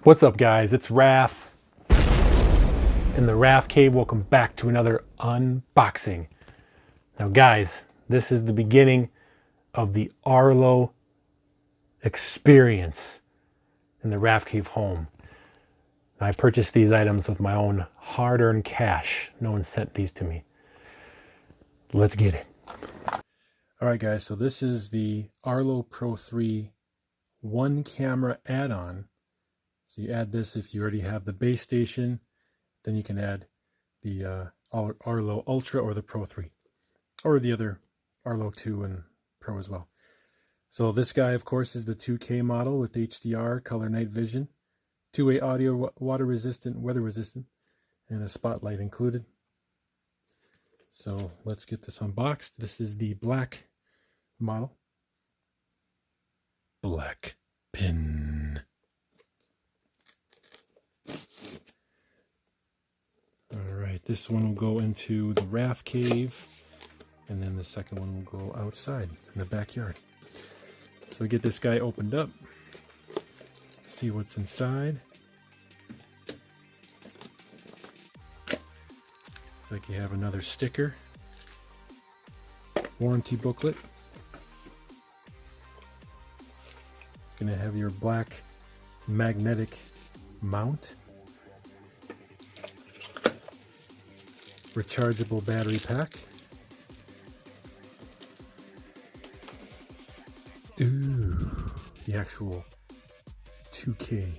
What's up, guys? It's Raph in the Raph Cave. Welcome back to another unboxing. Now, guys, this is the beginning of the Arlo experience in the Raph Cave home. I purchased these items with my own hard-earned cash. No one sent these to me. Let's get it. All right, guys, so this is the Arlo Pro 3 one camera add-on. So you add this if you already have the base station, then you can add the Arlo Ultra or the Pro 3, or the other Arlo 2 and Pro as well. So this guy, of course, is the 2K model with HDR, color night vision, two-way audio, water resistant, weather resistant, and a spotlight included. So let's get this unboxed. This is the black model. Black pin. Alright, this one will go into the Raph Cave, and then the second one will go outside in the backyard. So we get this guy opened up, see what's inside. Looks like you have another sticker, warranty booklet. Gonna have your black magnetic mount, rechargeable battery pack. Ooh, the actual 2K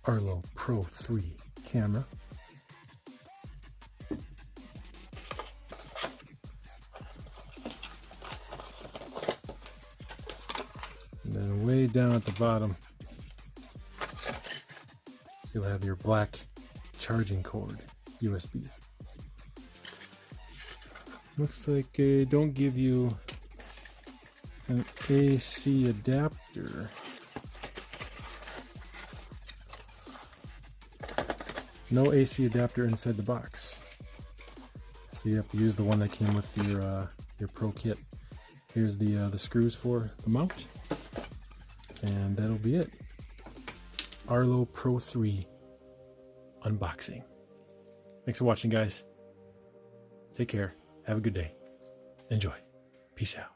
Arlo Pro 3 camera. And then way down at the bottom, you'll have your black charging cord, USB. Looks like they don't give you an AC adapter. No AC adapter inside the box. So you have to use the one that came with your Pro kit. Here's the screws for the mount. And that'll be it. Arlo Pro 3 unboxing. Thanks for watching, guys. Take care. Have a good day. Enjoy. Peace out.